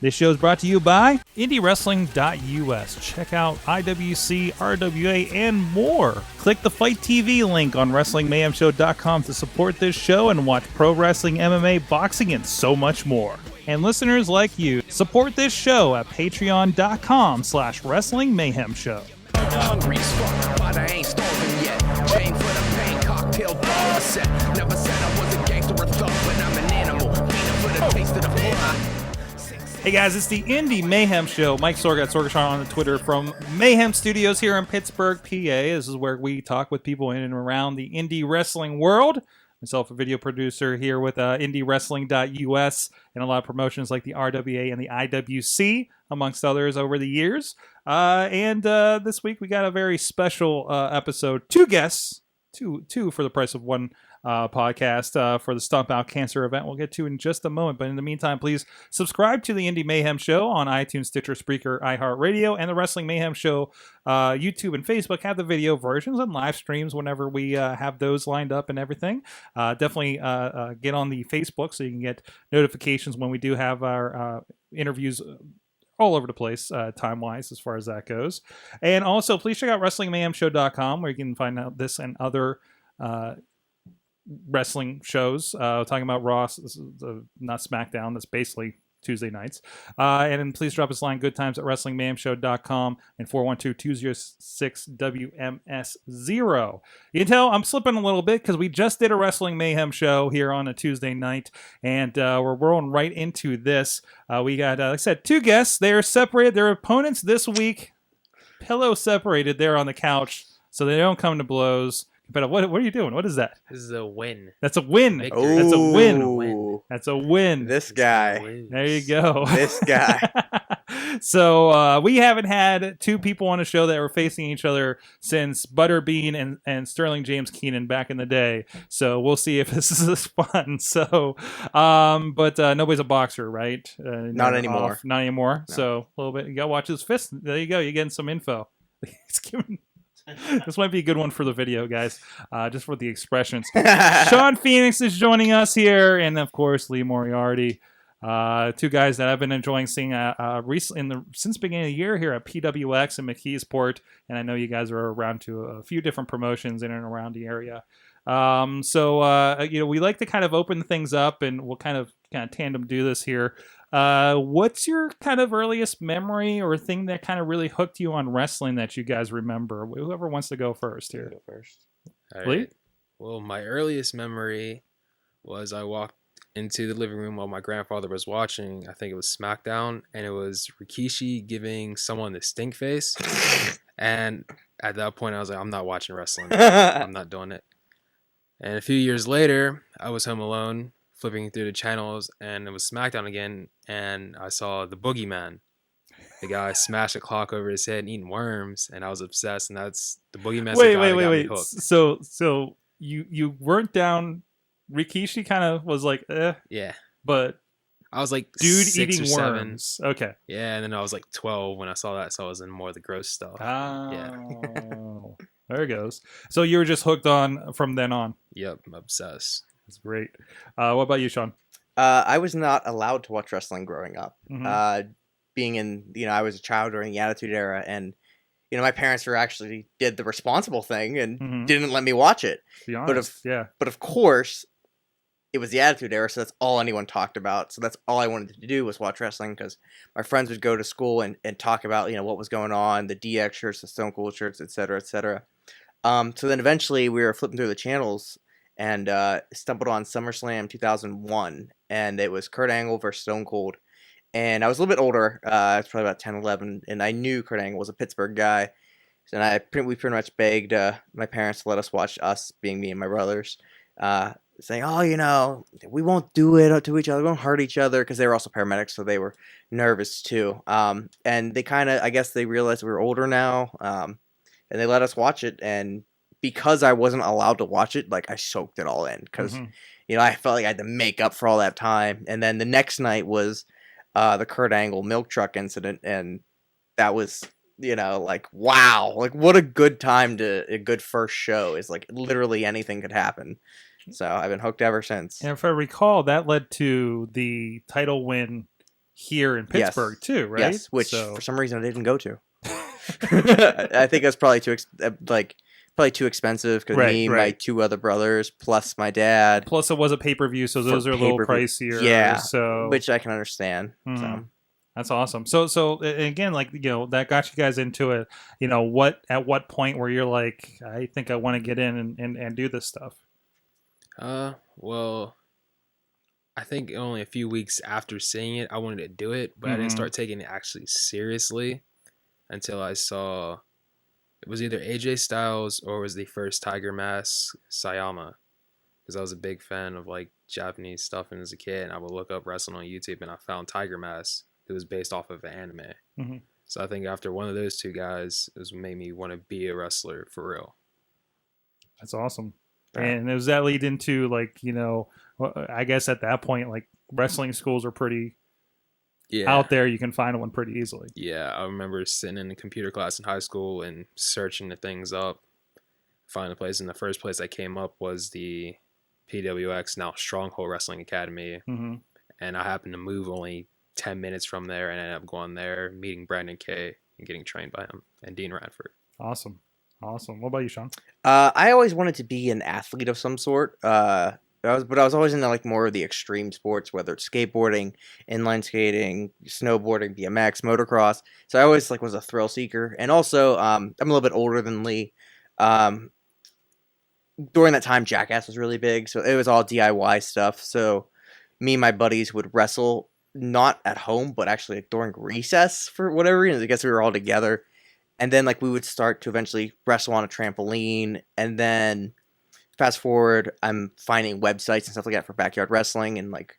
This show is brought to you by IndyWrestling.us. Check out IWC, RWA, and more. Click the Fight TV link on WrestlingMayhemShow.com to support this show and watch pro wrestling, MMA, boxing, and so much more. And listeners like you, support this show at Patreon.com/WrestlingMayhemShow. Hungry as fuck, but I ain't starving yet. Chain for the pain, cocktail bar set. Never said I was a gangster or thug, but I'm an animal. Feeding for the taste of the floor. Hey guys, it's the Indy Mayhem Show. Mike Sorg at Sorgatron on the Twitter from Mayhem Studios here in Pittsburgh, PA. This is where we talk with people in and around the indie wrestling world. Myself, a video producer here with IndyWrestling.us and a lot of promotions like the RWA and the IWC, amongst others, over the years. And this week we got a very special episode. Two guests, two for the price of one podcast for the Stomp Out Cancer event we'll get to in just a moment. But in the meantime, please subscribe to the Indie Mayhem Show on iTunes, Stitcher, Spreaker, iHeartRadio, and the Wrestling Mayhem Show YouTube and Facebook have the video versions and live streams whenever we have those lined up and everything. Definitely get on the Facebook so you can get notifications when we do have our interviews all over the place, time-wise, as far as that goes. And also, please check out WrestlingMayhemShow.com, where you can find out this and other wrestling shows, talking about Raw, not SmackDown, that's basically Tuesday nights. And then please drop us a line, goodtimes at WrestlingMayhemShow.com and 412-206-WMS0. You can tell I'm slipping a little bit because we just did a Wrestling Mayhem show here on a Tuesday night, and we're rolling right into this. We got, like I said, two guests. They're separated. Their opponents this week, pillow separated there on the couch, so they don't come to blows. But what are you doing? What is that? This is a win. That's a win. Oh, that's a win. That's a win. This guy. There you go. This guy. So we haven't had two people on a show that were facing each other since Butterbean and Sterling James Keenan back in the day. So we'll see if this is fun. So, but nobody's a boxer, right? Not anymore. Not anymore. No. So a little bit. You got to watch his fist. There you go. You're getting some info. It's giving. This might be a good one for the video, guys, just for the expressions. Shawn Phoenix is joining us here, and of course, Lee Moriarty. Two guys that I've been enjoying seeing recently since the beginning of the year here at PWX in McKeesport, and I know you guys are around to a few different promotions in and around the area. So we like to kind of open things up, and we'll kind of tandem do this here. What's your kind of earliest memory or thing that kind of really hooked you on wrestling that you guys remember? Whoever wants to go first here. Go first. All right. Well, my earliest memory was I walked into the living room while my grandfather was watching. I think it was SmackDown, and it was Rikishi giving someone the stink face. And at that point, I was like, I'm not watching wrestling. I'm not doing it. And a few years later, I was home alone, flipping through the channels, and it was SmackDown again, and I saw the Boogeyman. The guy smashed a clock over his head and eating worms, and I was obsessed, and that's the Boogeyman. Wait. So you weren't down. Rikishi kind of was like, yeah, but I was like dude 6 eating or 7. worms. Okay. Yeah, and then I was like 12 when I saw that, so I was in more of the gross stuff. Oh, Yeah. There it goes. So you were just hooked on from then on. Yep, I'm obsessed. That's great. What about you, Shawn? I was not allowed to watch wrestling growing up. Mhm. Being in, I was a child during the Attitude Era, and my parents did the responsible thing and didn't let me watch it. To be honest, But of course, it was the Attitude Era, so that's all anyone talked about. So that's all I wanted to do was watch wrestling, because my friends would go to school and talk about what was going on, the DX shirts, the Stone Cold shirts, etc., etc. So then eventually we were flipping through the channels and stumbled on SummerSlam 2001, and it was Kurt Angle versus Stone Cold. And I was a little bit older, I was probably about 10, 11, and I knew Kurt Angle was a Pittsburgh guy. And we pretty much begged my parents to let us watch, us being me and my brothers, saying, oh, we won't do it to each other, we won't hurt each other, because they were also paramedics, so they were nervous too. And they kind of, I guess they realized we were older now, and they let us watch it, and because I wasn't allowed to watch it, I soaked it all in, because, I felt like I had to make up for all that time. And then the next night was the Kurt Angle milk truck incident, and that was, wow, what a good time a good first show is, literally anything could happen. So I've been hooked ever since. And if I recall, that led to the title win here in Pittsburgh too, right? Yes, which So- for some reason I didn't go to. I think that's probably probably too expensive because Right, me, my right. 2 other brothers, plus my dad, Plus, it was a pay-per-view, so those For are a little pay-per-view. pricier. Yeah, So which I can understand. So. Mhm. That's awesome. So and again, like, that got you guys into it. At what point where you're like, I think I want to get in and do this stuff. Well, I think only a few weeks after seeing it, I wanted to do it, but I didn't Mhm. start taking it actually seriously until I saw it was either AJ Styles or it was the first Tiger Mask Sayama, because I was a big fan of like Japanese stuff and as a kid, and I would look up wrestling on YouTube, and I found Tiger Mask. It was based off of an anime. Mhm. So I think after one of those 2 guys, it made me want to be a wrestler for real. That's awesome. Yeah. And does that lead into like, I guess at that point, like, wrestling schools are pretty Yeah. out there. You can find one pretty easily. Yeah, I remember sitting in a computer class in high school and searching the things up, finding a place. And the first place I came up was the PWX, now Stronghold Wrestling Academy. Mm-hmm. And I happened to move only 10 minutes from there and ended up going there, meeting Brandon Kay and getting trained by him, and Dean Radford. Awesome. What about you, Shawn? I always wanted to be an athlete of some sort. I was always into like more of the extreme sports, whether it's skateboarding, inline skating, snowboarding, BMX, motocross. So I always like was a thrill seeker, and also I'm a little bit older than Lee. During that time, Jackass was really big, so it was all DIY stuff. So me and my buddies would wrestle not at home, but actually during recess for whatever reason. I guess we were all together. And then like we would start to eventually wrestle on a trampoline, and then fast forward, I'm finding websites and stuff like that for backyard wrestling, and like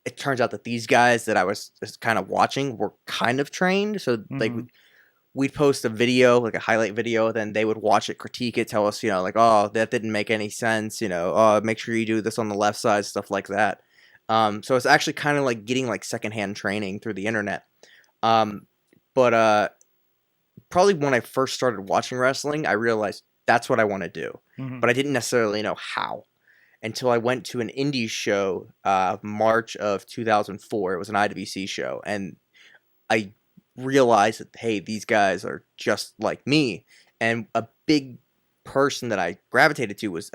it turns out that these guys that I was just kind of watching were kind of trained. So like we'd post a video, like a highlight video, then they would watch it, critique it, tell us, like, oh, that didn't make any sense, oh, make sure you do this on the left side, stuff like that. So it's actually kind of like getting like secondhand training through the internet. But probably when I first started watching wrestling, I realized that's what I want to do. Mm-hmm. But I didn't necessarily know how until I went to an Indy show, March of 2004. It was an IWC show, and I realized that, hey, these guys are just like me. And a big person that I gravitated to was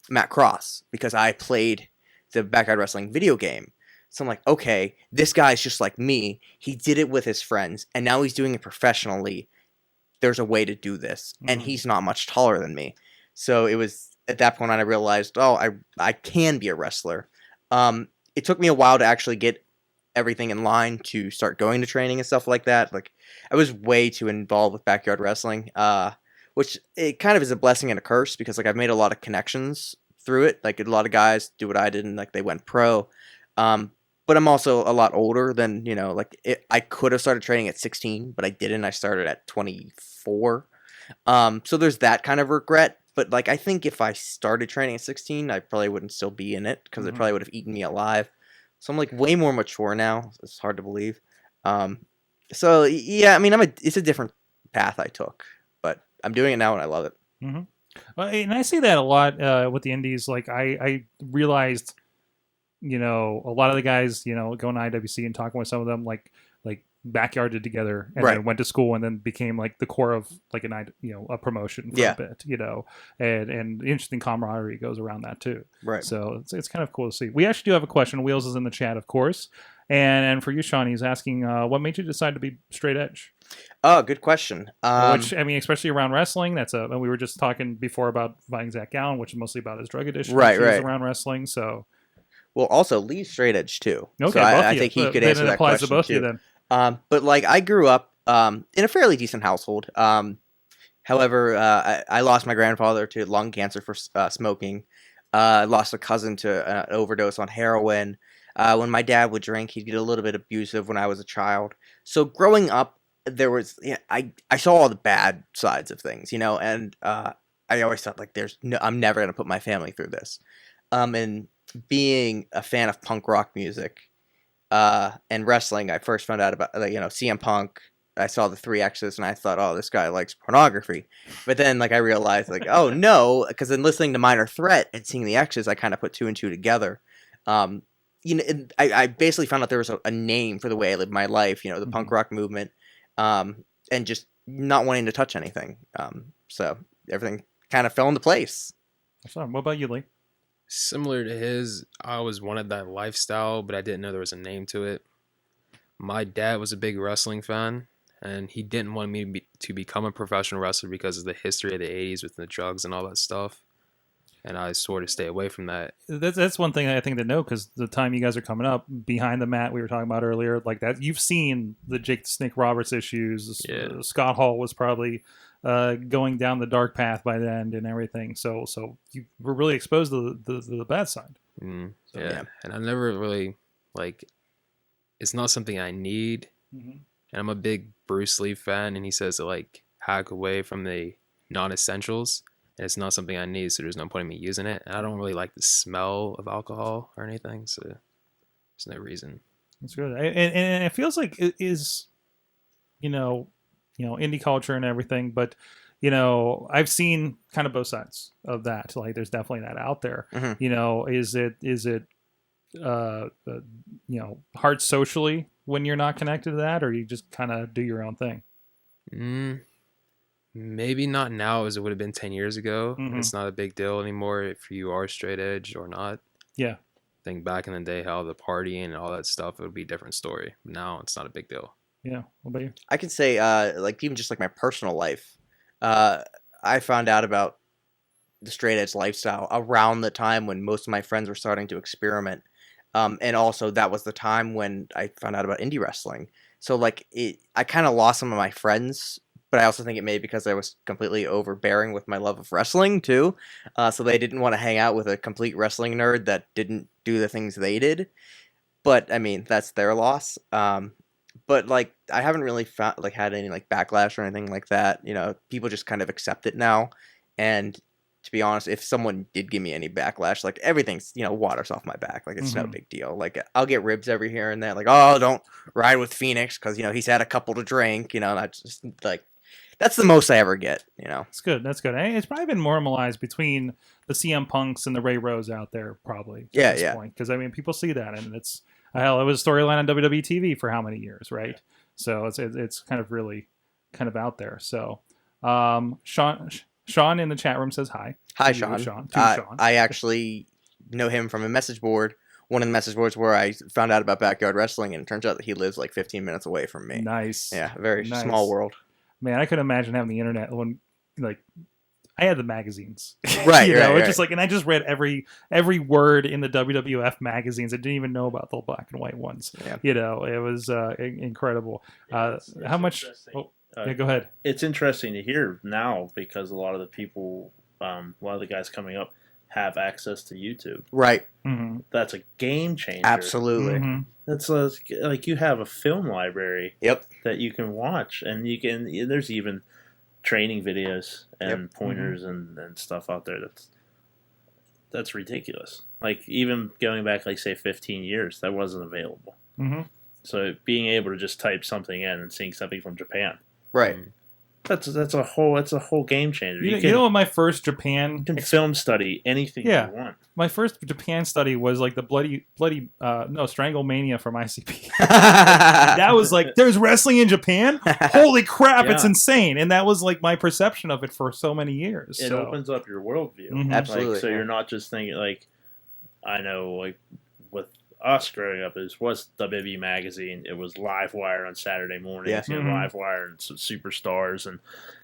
Matt Cross, because I played the Backyard Wrestling video game. So I'm like, okay, this guy's just like me. He did it with his friends, and now he's doing it professionally. There's a way to do this, and he's not much taller than me. So it was at that point I realized, oh, I can be a wrestler. It took me a while to actually get everything in line to start going to training and stuff like that. Like I was way too involved with backyard wrestling, which it kind of is a blessing and a curse, because like I've made a lot of connections through it. Like a lot of guys do what I did, and like they went pro. But I'm also a lot older than, I could have started training at 16, but I didn't. I started at 24. So there's that kind of regret. But like, I think if I started training at 16, I probably wouldn't still be in it, because it probably would have eaten me alive. So I'm like way more mature now. It's hard to believe. So yeah, I mean, it's a different path I took, but I'm doing it now and I love it. Mm-hmm. Well, and I see that a lot with the indies. Like I realized, a lot of the guys, going to IWC and talking with some of them, like backyarded together and then went to school and then became like the core of like a promotion for a bit, and interesting camaraderie goes around that too. Right. So it's kind of cool to see. We actually do have a question. Wheels is in the chat, of course. And for you, Shawn, he's asking, what made you decide to be straight edge? Oh, good question. Which, I mean, especially around wrestling, and we were just talking before about buying Zach Gallen, which is mostly about his drug addiction issues around wrestling. So, well, also Lee's straight edge too. Okay, so I think he could answer that question to both too. You then. But like I grew up in a fairly decent household. However, I lost my grandfather to lung cancer for smoking. Lost a cousin to an overdose on heroin. When my dad would drink, he'd get a little bit abusive when I was a child. So growing up, there was I saw all the bad sides of things, and I always thought like I'm never gonna put my family through this. And being a fan of punk rock music and wrestling, I first found out about CM Punk. I saw the 3X's and I thought, oh, this guy likes pornography. But then like I realized like, oh no, because in listening to Minor Threat and seeing the X's, I kind of put two and two together. I basically found out there was a name for the way I lived my life, the punk rock movement, and just not wanting to touch anything. So everything kind of fell into place. So, what about you, Lee? Similar to his, I always wanted that lifestyle, but I didn't know there was a name to it. My dad was a big wrestling fan, and he didn't want me to become a professional wrestler because of the history of the 80s with the drugs and all that stuff. And I sort of stay away from that. That's one thing I think to know, because the time you guys are coming up behind the mat we were talking about earlier, like that, you've seen the Jake the Snake Roberts issues. Yeah. Scott Hall was probably going down the dark path by then and everything. So you were really exposed to the bad side. Yeah. And I never really, it's not something I need. And I'm a big Bruce Lee fan, and he says to hack away from the non-essentials. And it's not something I need, so there's no point in me using it. And I don't really like the smell of alcohol or anything, so there's no reason. That's good. And it feels like it is, indie culture and everything, but I've seen kind of both sides of that. Like, there's definitely that out there. Is it hard socially when you're not connected to that, or you just kind of do your own thing? Maybe not now as it would have been 10 years ago. It's not a big deal anymore if you are straight edge or not. Yeah. I think back in the day, how the partying and all that stuff, it would be a different story. Now it's not a big deal. Yeah. What about you? I can say, even just my personal life, I found out about the straight edge lifestyle around the time when most of my friends were starting to experiment. And also that was the time when I found out about indie wrestling. So I kind of lost some of my friends, but I also think it may be because I was completely overbearing with my love of wrestling too. So they didn't want to hang out with a complete wrestling nerd that didn't do the things they did. But I mean, that's their loss. But I haven't really found had any backlash or anything like that. People just kind of accept it now. And to be honest, if someone did give me any backlash, everything's water's off my back. It's no big deal. I'll get ribs every here and there. Oh, don't ride with Phoenix because he's had a couple to drink. And I just that's the most I ever get. It's good. That's good. It's probably been normalized between the CM Punks and the Ray Rose out there, probably. At this point. Because people see that, and it was a storyline on WWE TV for how many years, right? So it's kind of really kind of out there. So Sean in the chat room says hi. Hi, to Sean. Sean. I actually know him from a message board. One of the message boards where I found out about Backyard Wrestling, and it turns out that he lives 15 minutes away from me. Nice. Yeah, very small world. Man, I could imagine having the internet when, I had the magazines, right? It's just and I just read every word in the WWF magazines. I didn't even know about the black and white ones. Yeah. It was incredible. How much? Oh, go ahead. It's interesting to hear now because a lot of the people, a lot of the guys coming up, have access to YouTube. Right. Mm-hmm. That's a game changer. Absolutely. Mm-hmm. That's you have a film library. Yep. That you can watch, and there's even training videos and pointers and stuff out there. That's ridiculous. Even going back, say 15 years, that wasn't available. Mm-hmm. So being able to just type something in and seeing something from Japan. Right. That's a whole game changer. You know what my first Japan... You can film study anything you want. My first Japan study was the bloody Stranglemania from ICP. That was there's wrestling in Japan? Holy crap, it's insane. And that was my perception of it for so many years. It opens up your worldview. Mm-hmm. Absolutely. So you're not just thinking I know with us growing up, it was WWE Magazine. It was Livewire on Saturday mornings. Yeah. You had Livewire and some Superstars, and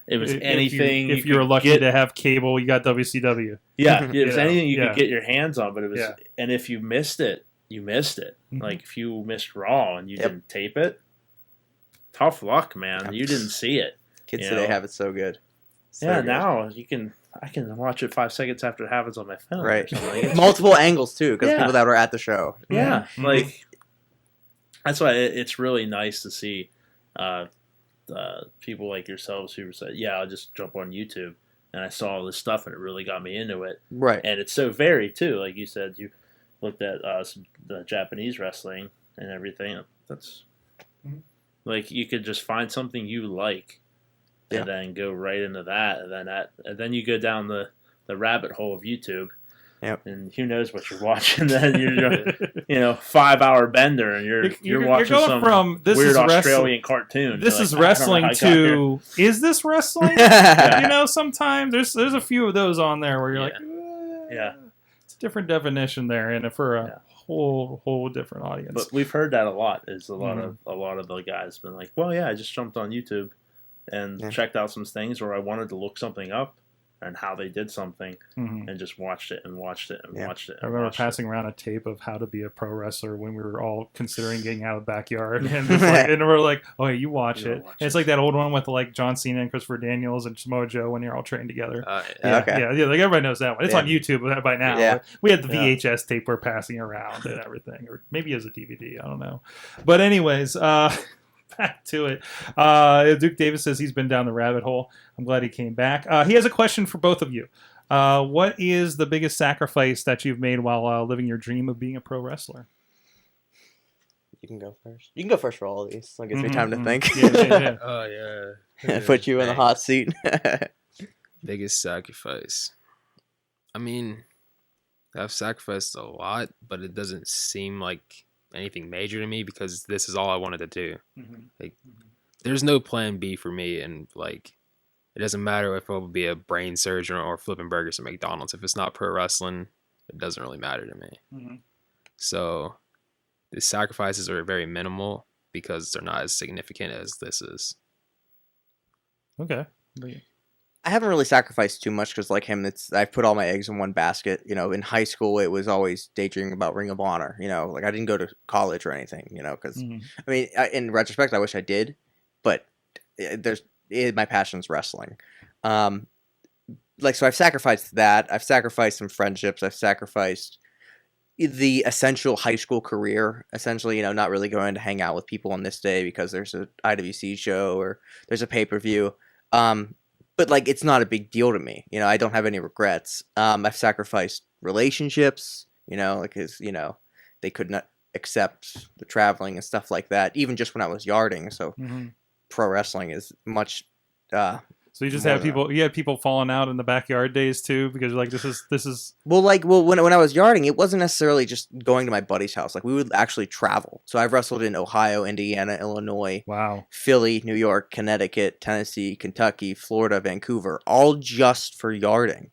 it was anything. If you were lucky to have cable, you got WCW. Yeah, it was anything you could get your hands on. But it was, Yeah. and if you missed it, you missed it. Mhm. If you missed Raw and you didn't tape it, tough luck, man. You didn't see it. Kids today have it so good. Now I can watch it 5 seconds after it happens on my phone. Right. It's Multiple angles too, because people that were at the show. Yeah, Mm-hmm. That's why it's really nice to see people like yourselves who said, "Yeah, I'll just jump on YouTube," and I saw all this stuff, and it really got me into it. Right. And it's so varied too. Like you said, you looked at the Japanese wrestling and everything. That's you could just find something you like. And then go right into that, and then you go down the rabbit hole of YouTube, Yep. And who knows what you're watching? Then you're 5-hour bender, and you're watching going some from, this weird is Australian cartoon. This You're is like, I don't know wrestling how I got here. to, is this wrestling? Sometimes there's a few of those on there where you're like, Yeah. it's a different definition there, and for a whole different audience. But we've heard that a lot. Is a lot of the guys been like, well, yeah, I just jumped on YouTube and checked out some things, or I wanted to look something up and how they did something, and just watched it and watched it and watched it. I remember passing around a tape of how to be a pro wrestler when we were all considering getting out of the backyard, and, and we're like, "Oh, yeah, you watch it." And it's like that old one with like John Cena and Christopher Daniels and Samoa Joe when you're all trained together. Okay. Yeah, like everybody knows that one. It's on YouTube by now. Yeah. We had the VHS tape we're passing around and everything, or maybe as a DVD. I don't know. But anyways, back to it. Duke Davis says he's been down the rabbit hole. I'm glad he came back. He has a question for both of you. What is the biggest sacrifice that you've made while living your dream of being a pro wrestler? You can go first. You can go first for all of these. So it gives me time to think. Yeah. Oh yeah. Put you in the hot seat. Biggest sacrifice. I mean, I've sacrificed a lot, but it doesn't seem like anything major to me because this is all I wanted to do. Like, there's no plan B for me, and like, it doesn't matter if I'll be a brain surgeon or flipping burgers at McDonald's. If it's not pro wrestling, it doesn't really matter to me. So the sacrifices are very minimal because they're not as significant as this is. Okay. I haven't really sacrificed too much because, like him, I put all my eggs in one basket. In high school, it was always daydreaming about Ring of Honor. Like I didn't go to college or anything. Because I mean, in retrospect, I wish I did, but my passion's wrestling. So I've sacrificed that. I've sacrificed some friendships. I've sacrificed the essential high school career. Essentially, not really going to hang out with people on this day because there's a IWC show or there's a pay-per-view. But like, it's not a big deal to me. I don't have any regrets. I've sacrificed relationships, because, they could not accept the traveling and stuff like that, even just when I was yarding. So pro wrestling is much, so you just had people, you had people falling out in the backyard days too, because like, this is. Well, when I was yarding, it wasn't necessarily just going to my buddy's house. Like we would actually travel. So I've wrestled in Ohio, Indiana, Illinois, Philly, New York, Connecticut, Tennessee, Kentucky, Florida, Vancouver, all just for yarding.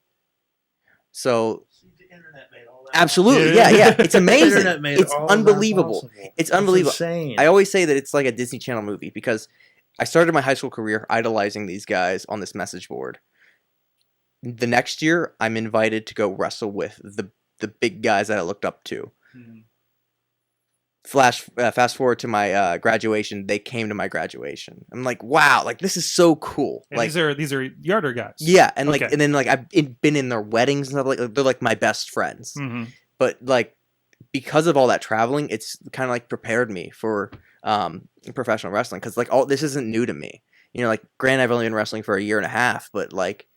So The internet made all that. Absolutely, yeah. It's amazing. The internet made It's all unbelievable. That possible. It's unbelievable. Insane. I always say that it's like a Disney Channel movie because I started my high school career idolizing these guys on this message board. The next year, I'm invited to go wrestle with the big guys that I looked up to. Fast forward to my graduation. They came to my graduation. I'm like, wow, like this is so cool. And like these are yarder guys. Yeah, and like, and then like I've been in their weddings and stuff. Like they're like my best friends. But like because of all that traveling, it's kind of like prepared me for professional wrestling because like all this isn't new to me. Like granted, I've only been wrestling for a year and a half, but like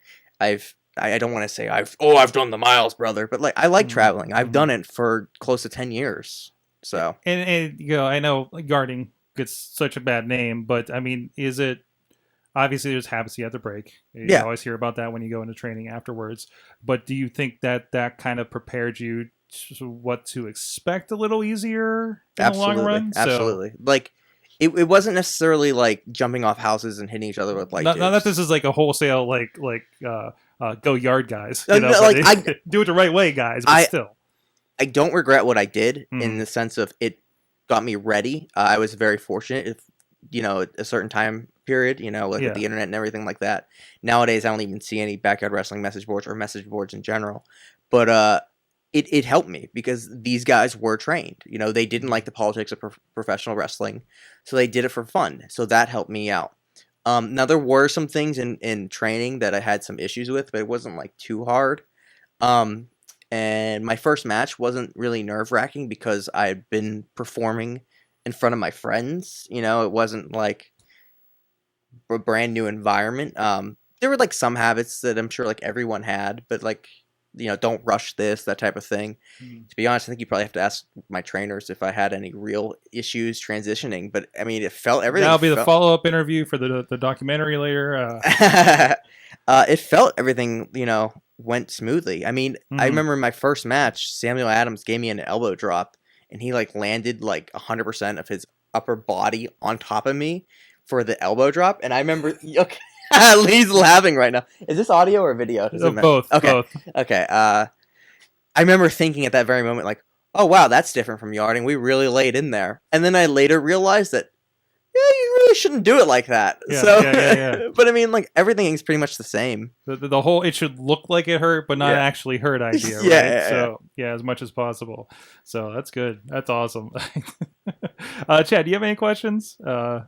I don't want to say I've done the miles, brother, but like I like traveling. I've done it for close to 10 years. So and I know yarding gets such a bad name, but I mean, is it obviously there's habits you have to break. You always hear about that when you go into training afterwards. But do you think that kind of prepared you to what to expect a little easier in the long run? Absolutely. Like it wasn't necessarily like jumping off houses and hitting each other with like. Not that this is like a wholesale go yard guys. Do it the right way, guys. But still. I don't regret what I did in the sense of it got me ready. I was very fortunate if, a certain time period, with the internet and everything like that. Nowadays, I don't even see any backyard wrestling message boards or message boards in general. But it helped me because these guys were trained. They didn't like the politics of professional wrestling, so they did it for fun. So that helped me out. Now, there were some things in training that I had some issues with, but it wasn't like too hard. And my first match wasn't really nerve-wracking because I had been performing in front of my friends. It wasn't like a brand new environment. There were like some habits that I'm sure like everyone had, but like, don't rush this, that type of thing. To be honest, I think you probably have to ask my trainers if I had any real issues transitioning. But I mean, everything. That'll be the follow-up interview for the documentary later. It felt everything, went smoothly. I mean, I Mhm. remember in my first match, Samuel Adams gave me an elbow drop, and he like landed like 100% of his upper body on top of me for the elbow drop. And I remember, okay, Lee's laughing right now. Is this audio or video? Does it matter? Both. Okay. Both. Okay. I remember thinking at that very moment, like, oh wow, that's different from yarding. We really laid in there. And then I later realized that, yeah, you really shouldn't do it like that. Yeah, So, yeah. but I mean, like, everything is pretty much the same. The whole it should look like it hurt, but not Yeah. actually hurt idea, right? Yeah. So yeah, as much as possible. So that's good. That's awesome. Chad, do you have any questions? Right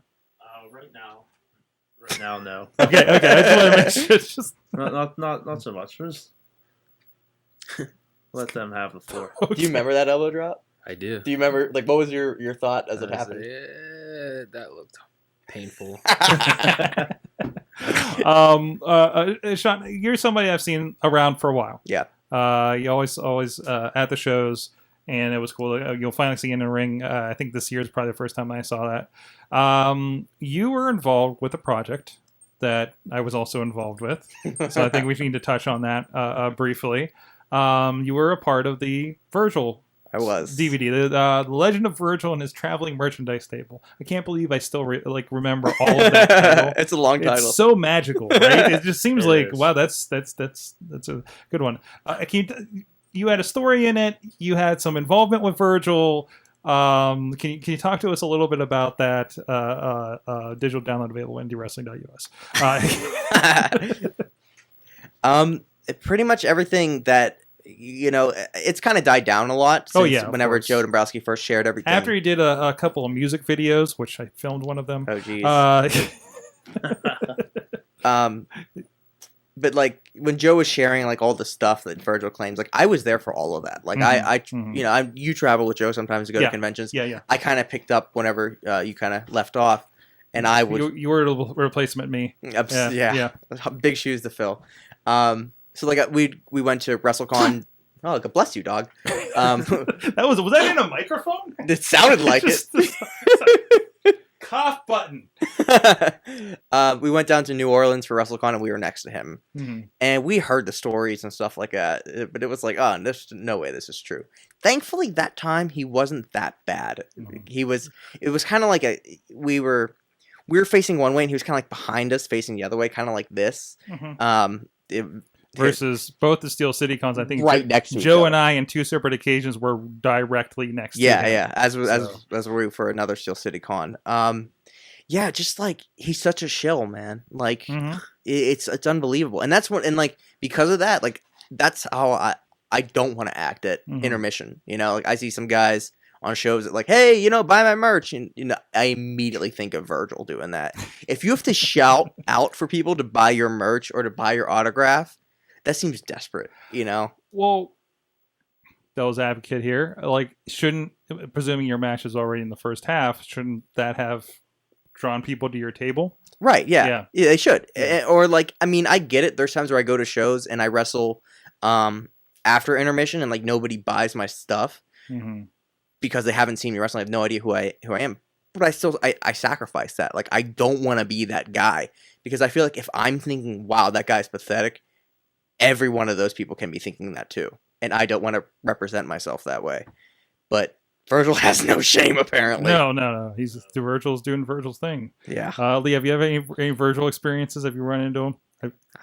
now, no. Okay. I just want to make sure. It's just Not so much. Just let them have the floor. Do you remember that elbow drop? I do. Do you remember, like, what was your thought as it I was happened? like, yeah, that looked painful. Shawn, you're somebody I've seen around for a while. Yeah. You always at the shows, and it was cool. You'll finally see in the ring. I think this year is probably the first time I saw that. You were involved with a project that I was also involved with, so I think we need to touch on that briefly. You were a part of the Virgil I was. DVD, the Legend of Virgil and his traveling merchandise table. I can't believe I still remember all of that title. It's a long title. It's so magical, right? It just seems It like is. wow, that's a good one. You had a story in it. You had some involvement with Virgil. Can you talk to us a little bit about that? Digital download available IndieWrestling.us. Pretty much everything that, you know, it's kind of died down a lot since Of whenever course. Joe Dombrowski first shared everything. After he did a couple of music videos, which I filmed one of them. Oh geez. Uh, But like when Joe was sharing like all the stuff that Virgil claims, like I was there for all of that. Like I Mhm. you know, you travel with Joe sometimes to go Yeah. to conventions. yeah. I kind of picked up whenever you kind of left off, and I was You were a replacement me. yeah, big shoes to fill. So like we went to WrestleCon. Oh, God bless you, dog. Was that in a microphone? It sounded like it. Cough button. We went down to New Orleans for WrestleCon, and we were next to him, Mhm. and we heard the stories and stuff like that. But it was like, oh, there's no way this is true. Thankfully, that time he wasn't that bad. Mhm. It was kind of like we were facing one way, and he was kind of like behind us, facing the other way, kind of like this. Mhm. It, Versus both the Steel City cons, I think right next to each Joe other. and I, in two separate occasions, were directly next to Yeah, him. yeah. As So- we for another Steel City Con. Yeah, just like he's such a shill, man. Like Mhm. it's unbelievable, and that's what, and like because of that, like that's how I don't want to act at Mhm. intermission. You know, like I see some guys on shows that like, hey, you know, buy my merch, and you know, I immediately think of Virgil doing that. If you have to shout out for people to buy your merch or to buy your autograph, that seems desperate. You know. Well, devil's advocate here. Like, presuming your match is already in the first half, shouldn't that have drawn people to your table? Right, yeah. Yeah. Yeah, they should. Yeah. Or like, I mean, I get it. There's times where I go to shows and I wrestle after intermission and like nobody buys my stuff Mm-hmm. because they haven't seen me wrestle. I have no idea who I am. But I sacrifice that. Like I don't want to be that guy because I feel like if I'm thinking, wow, that guy's pathetic, every one of those people can be thinking that too. And I don't want to represent myself that way. But Virgil has no shame apparently. No. Virgil's doing Virgil's thing. Yeah. Lee, have you ever any Virgil experiences? Have you run into him?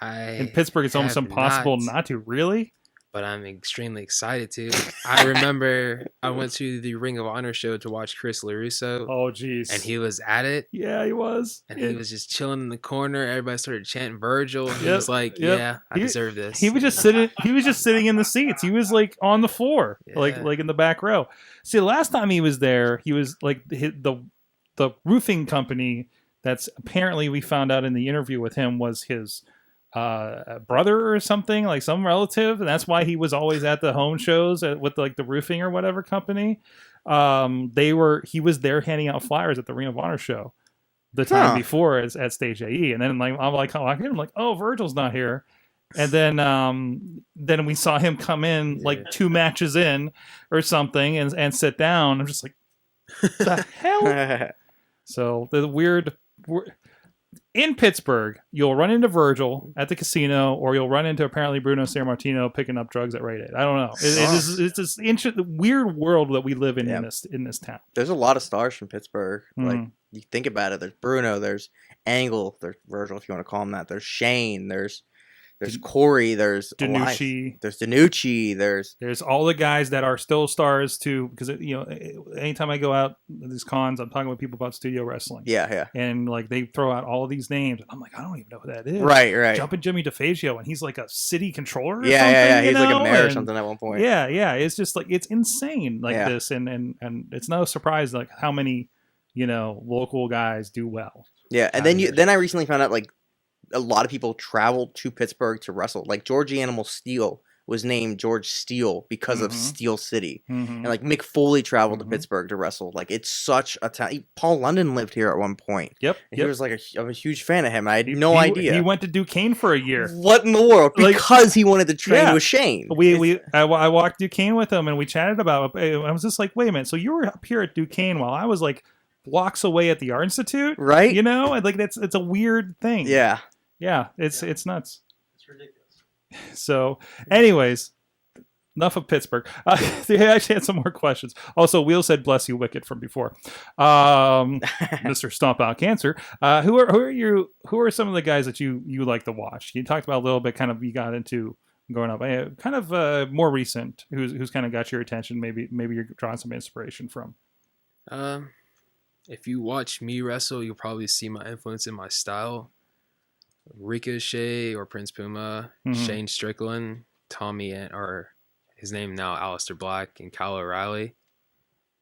In Pittsburgh, it's almost have impossible not to. Really? But I'm extremely excited to. I remember I went to the Ring of Honor show to watch Chris LaRusso, Oh, jeez. and he was at it, Yeah, he was. and he was just chilling in the corner. Everybody started chanting Virgil. And he Yep, was like, yep. "Yeah, I He- deserve this." He was just sitting. He was just sitting in the seats. He was like on the floor, Yeah. like in the back row. See, the last time he was there, he was like the roofing company. That's apparently we found out in the interview with him was his brother or something, like some relative, and that's why he was always at the home shows with like the roofing or whatever company. He was there handing out flyers at the Ring of Honor show the time Huh. before at Stage AE, and then like I'm like, oh, Virgil's not here. And then we saw him come in like 2 matches in or something and sit down. I'm just like, the hell? So the weird. in Pittsburgh, you'll run into Virgil at the casino, or you'll run into apparently Bruno Sammartino picking up drugs at Rite Aid. I don't know. It's this weird world that we live in in this town. There's a lot of stars from Pittsburgh. Like, Mhm. you think about it. There's Bruno. There's Angle. There's Virgil, if you want to call him that. There's Shane. There's Corey. There's Danucci. There's Danucci. There's all the guys that are still stars too, because anytime I go out to these cons, I'm talking with people about studio wrestling. Yeah. And like they throw out all of these names, and I'm like, I don't even know who that is. Right. Jumping Jimmy DeFazio, and he's like a city controller. Or Yeah. something, He's like a mayor or something at one point. Yeah. It's just like it's insane this, and it's no surprise like how many local guys do well. Yeah, and then I recently found out like a lot of people traveled to Pittsburgh to wrestle. Like George Animal Steel was named George Steel because of Steel City, and like Mick Foley traveled to Pittsburgh to wrestle. Like it's such a town. Paul London lived here at one point. Yep. He was like I'm a huge fan of him. I had no idea. He went to Duquesne for a year. What in the world? Because he wanted to train with Shane. I walked Duquesne with him, and we chatted about it. I was just like, wait a minute. So you were up here at Duquesne while I was like blocks away at the Art Institute, right? And like it's a weird thing. Yeah, it's nuts. It's ridiculous. So, anyways, enough of Pittsburgh. They actually had some more questions. Also, Wheel said, "Bless you, Wicked" from before. Mr. Stomp Out Cancer. Who are some of the guys that you like to watch? You talked about a little bit. Kind of you got into growing up. Kind of more recent. Who's kind of got your attention? Maybe you're drawing some inspiration from. If you watch me wrestle, you'll probably see my influence in my style. Ricochet or Prince Puma, Shane Strickland, Tommy, or his name now, Aleister Black, and Kyle O'Reilly.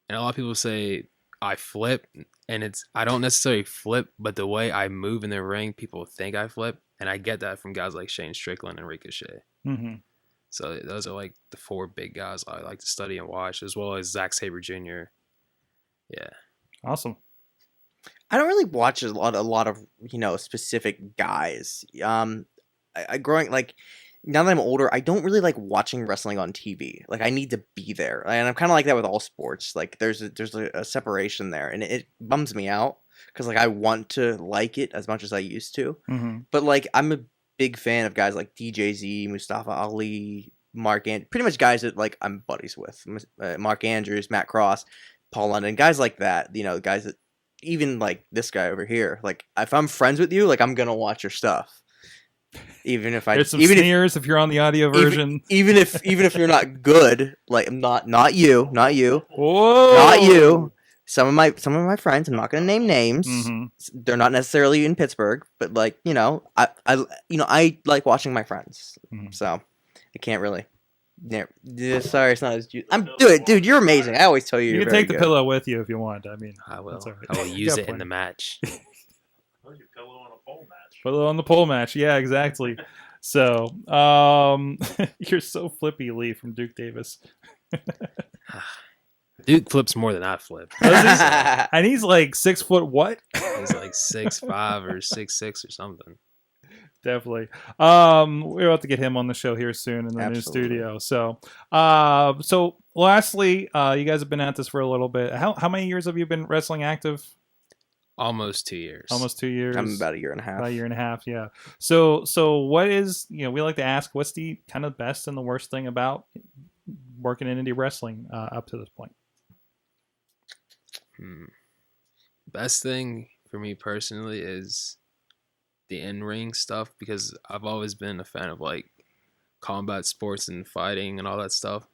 And a lot of people say I flip, and I don't necessarily flip, but the way I move in the ring, people think I flip, and I get that from guys like Shane Strickland and Ricochet. So those are like the 4 big guys I like to study and watch, as well as Zack Sabre Jr. Yeah. Awesome. I don't really watch a lot of specific guys. I growing like now that I'm older, I don't really like watching wrestling on TV. Like I need to be there, and I'm kind of like that with all sports. Like there's a separation there, and it bums me out because like I want to like it as much as I used to. But like I'm a big fan of guys like DJZ, Mustafa Ali, pretty much guys that like I'm buddies with. Mark Andrews, Matt Cross, Paul London, guys like that. Guys that. Even like this guy over here, like if I'm friends with you, like I'm gonna watch your stuff, even if there's some sneers if you're on the audio version. Even if you're not good, like not you, Whoa, not you. Some of my friends, I'm not gonna name names. They're not necessarily in Pittsburgh, but like I like watching my friends, so I can't really. Yeah, sorry, it's not as juicy. Dude, you're amazing. I always tell you. You can take the pillow with you if you want. I mean, I will. Right. I will use it in the match. Your pillow on a pole match. Pillow on the pole match. Yeah, exactly. So, you're so flippy, Lee from Duke Davis. Duke flips more than I flip. And he's like 6 foot what? He's like 6'5" or 6'6" or something. Definitely. We're about to get him on the show here soon in the new studio. So, lastly, you guys have been at this for a little bit. How many years have you been wrestling active? Almost 2 years. Almost 2 years. I'm about a year and a half. About a year and a half, yeah. So what is, we like to ask, what's the kind of best and the worst thing about working in indie wrestling up to this point? Best thing for me personally is the in-ring stuff, because I've always been a fan of like combat sports and fighting and all that stuff.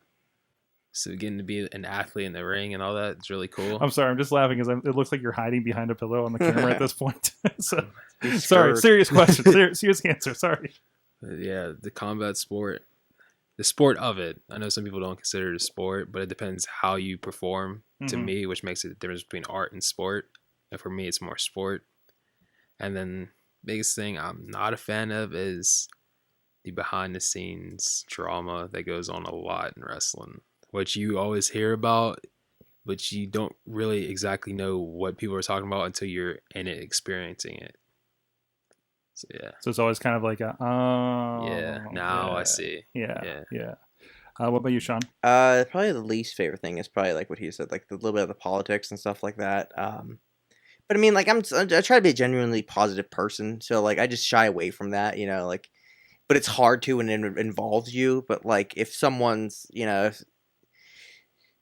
So getting to be an athlete in the ring and all that is really cool. I'm sorry, I'm just laughing because it looks like you're hiding behind a pillow on the camera at this point. So, sorry, serious question, serious answer. Sorry. But yeah, the combat sport, the sport of it. I know some people don't consider it a sport, but it depends how you perform. To me, which makes it the difference between art and sport. And for me, it's more sport. And then biggest thing I'm not a fan of is the behind the scenes drama that goes on a lot in wrestling, which you always hear about, but you don't really exactly know what people are talking about until you're in it, experiencing it. So yeah. So it's always kind of like I see. Yeah. What about you, Shawn? Probably the least favorite thing is probably like what he said, like the little bit of the politics and stuff like that. But But I mean, like, I try to be a genuinely positive person, so like I just shy away from that, like. But it's hard to when it involves you. But like, if someone's,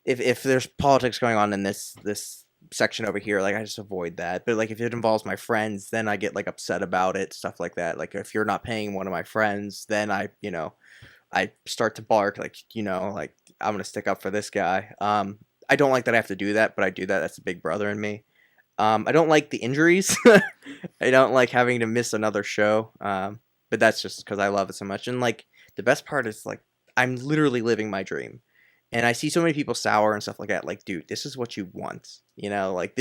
if there's politics going on in this section over here, like I just avoid that. But like, if it involves my friends, then I get like upset about it, stuff like that. Like if you're not paying one of my friends, then I start to bark, like like I'm gonna stick up for this guy. I don't like that I have to do that, but I do that. That's the big brother in me. I don't like the injuries. I don't like having to miss another show. But that's just because I love it so much. And like the best part is like I'm literally living my dream. And I see so many people sour and stuff like that. Like, dude, this is what you want. Like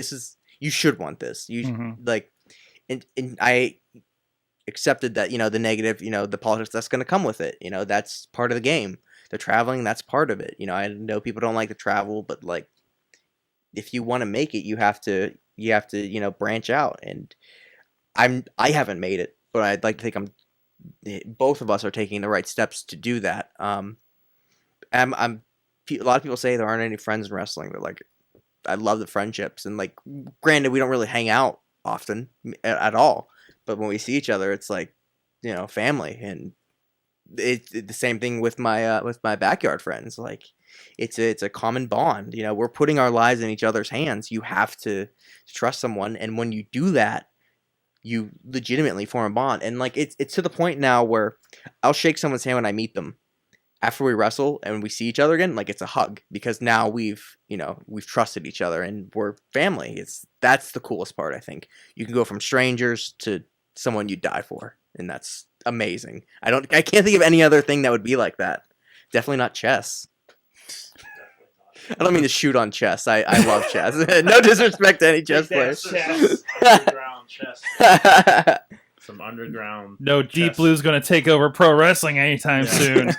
you should want this. You like, and I accepted that, the negative, the politics that's going to come with it. That's part of the game. The traveling, that's part of it. I know people don't like to travel, but like, if you want to make it, you have to, branch out. And I haven't made it, but I'd like to think both of us are taking the right steps to do that. A lot of people say there aren't any friends in wrestling, but like, I love the friendships. And like, granted, we don't really hang out often at all, but when we see each other, it's like, family. And it's the same thing with my backyard friends. Like, it's a common bond. We're putting our lives in each other's hands. You have to trust someone, and when you do that, you legitimately form a bond. And like, it's to the point now where I'll shake someone's hand when I meet them after we wrestle and we see each other again. Like, it's a hug, because now we've trusted each other and we're family. That's the coolest part. I think you can go from strangers to someone you die for, and that's amazing. I can't think of any other thing that would be like that. Definitely not chess. I don't mean to shoot on chess. I love chess. No disrespect to any chess players. Underground chess. Some underground. No, Deep Blue's going to take over pro wrestling anytime soon.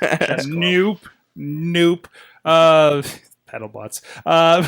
Nope. Paddle bots. Well,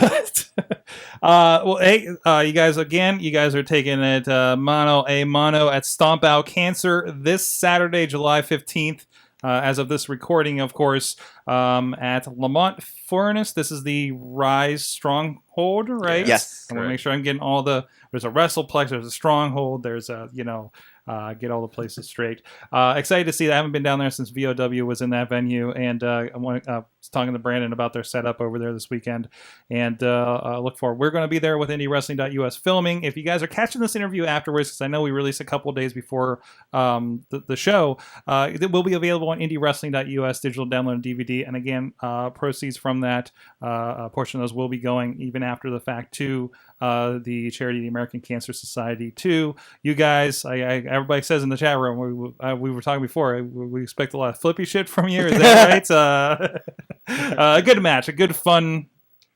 hey, you guys are taking it mano a mano at Stomp Out Cancer this Saturday, July 15th. As of this recording, of course, at Lamont Furnace. This is the Rise Stronghold, right? Yes. I want to make sure I'm getting there's a WrestlePlex, there's a Stronghold, there's a, get all the places straight. Excited to see that. I haven't been down there since VOW was in that venue, and I was talking to Brandon about their setup over there this weekend, and look forward. We're going to be there with IndieWrestling.us filming. If you guys are catching this interview afterwards, because I know we released a couple of days before the show, it will be available on IndieWrestling.us digital download and DVD, and again, proceeds from that portion of those will be going even after the fact to the charity, the American Cancer Society. To you guys, everybody says in the chat room, we were talking before, we expect a lot of flippy shit from you. Is that right? A good match, a good fun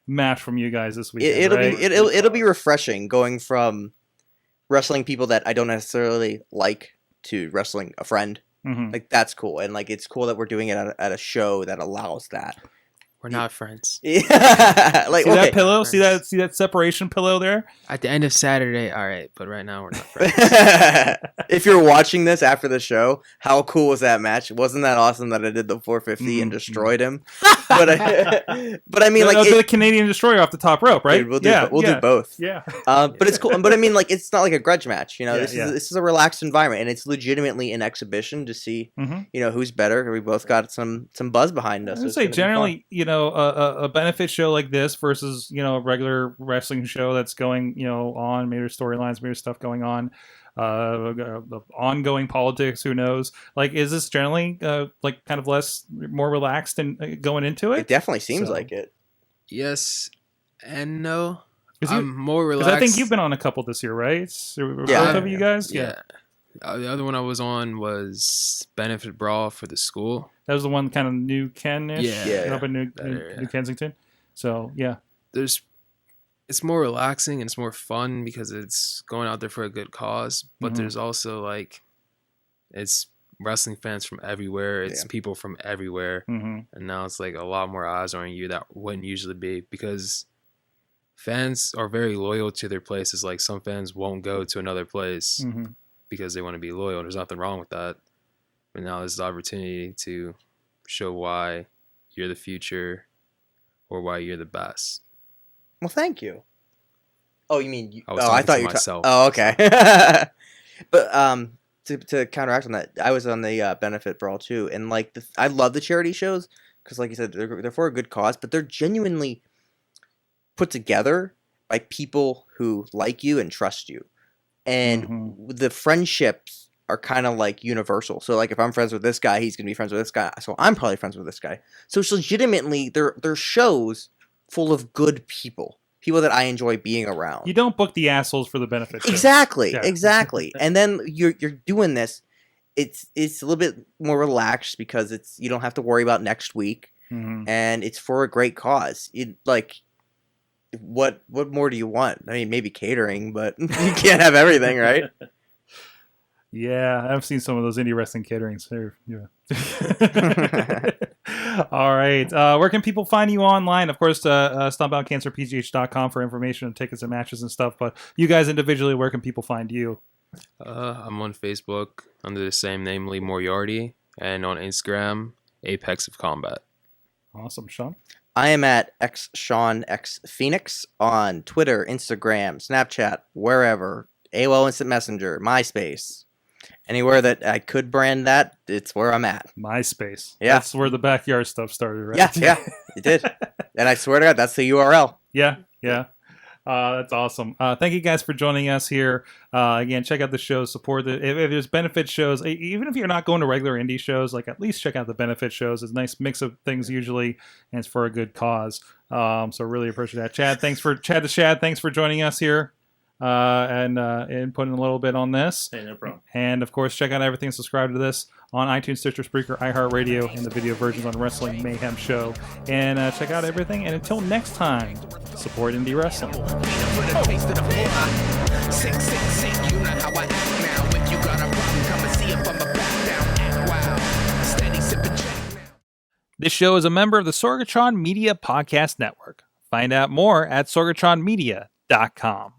match from you guys this weekend. It'll be refreshing going from wrestling people that I don't necessarily like to wrestling a friend. Mm-hmm. Like, that's cool, and like, it's cool that we're doing it at a show that allows that. We're not friends. Yeah. Like, see okay. that pillow? See that separation pillow there? At the end of Saturday, all right, but right now we're not friends. If you're watching this after the show, how cool was that match? Wasn't that awesome that I did the 450 and destroyed him? But I mean, like, the Canadian Destroyer off the top rope, right? Dude, we'll do both. Yeah. But it's cool. But I mean, like, it's not like a grudge match. This Yeah. is a relaxed environment, and it's legitimately an exhibition to see, who's better. We both got some buzz behind us. I would say generally, a benefit show like this versus, a regular wrestling show that's going, on, maybe storylines, maybe stuff going on, the ongoing politics, who knows? Like, is this generally like kind of more relaxed and going into it? It definitely seems like it. Yes and no. I'm more relaxed. Because I think you've been on a couple this year, right? Both of you guys? Yeah. The other one I was on was Benefit Brawl for the school. That was the one kind of New Ken-ish? Yeah. Up in New Kensington. So, yeah. It's more relaxing and it's more fun because it's going out there for a good cause. But there's also, like, it's wrestling fans from everywhere. It's people from everywhere. And now it's, like, a lot more eyes on you that wouldn't usually be, because fans are very loyal to their places. Like, some fans won't go to another place because they want to be loyal. There's nothing wrong with that. But now there's the opportunity to show why you're the future or why you're the best. Well, thank you. Oh, you mean? I was I talking thought to you were myself. Oh, okay. But to counteract on that, I was on the benefit for all too, and like I love the charity shows because, like you said, they're for a good cause, but they're genuinely put together by people who like you and trust you, and the friendships are kind of like universal. So, like if I'm friends with this guy, he's gonna be friends with this guy, so I'm probably friends with this guy. So it's legitimately they're shows full of good people. People that I enjoy being around. You don't book the assholes for the benefit show. Exactly, Yeah. exactly. And then you're doing this. It's a little bit more relaxed because you don't have to worry about next week, and it's for a great cause. What more do you want? I mean, maybe catering, but you can't have everything, right? Yeah, I've seen some of those indie wrestling caterings. All right. Where can people find you online? Of course, StompOutCancerPGH.com for information and tickets and matches and stuff. But you guys individually, where can people find you? I'm on Facebook under the same name, Lee Moriarty, and on Instagram, Apex of Combat. Awesome, Shawn. I am at Shawn Phoenix on Twitter, Instagram, Snapchat, wherever. AOL Instant Messenger, MySpace. Anywhere that I could brand that, it's where I'm at. MySpace. Yeah. That's where the backyard stuff started, right? Yeah, it did. And I swear to God, that's the URL. Yeah. That's awesome. Thank you guys for joining us here. Again, check out the show. Support if there's benefit shows, even if you're not going to regular indie shows, like at least check out the benefit shows. It's a nice mix of things usually, and it's for a good cause. So really appreciate that. Chad, thanks for joining us here. And putting a little bit on this. Hey, no problem. And of course, check out everything. Subscribe to this on iTunes, Stitcher, Spreaker, iHeartRadio, and the video versions on Wrestling Mayhem Show. And check out everything. And until next time, support indie wrestling. You know how I act now. If you got a problem, come and see if I'm a back down. Act wild. Steady sipping Jack now. This show is a member of the Sorgatron Media Podcast Network. Find out more at sorgatronmedia.com.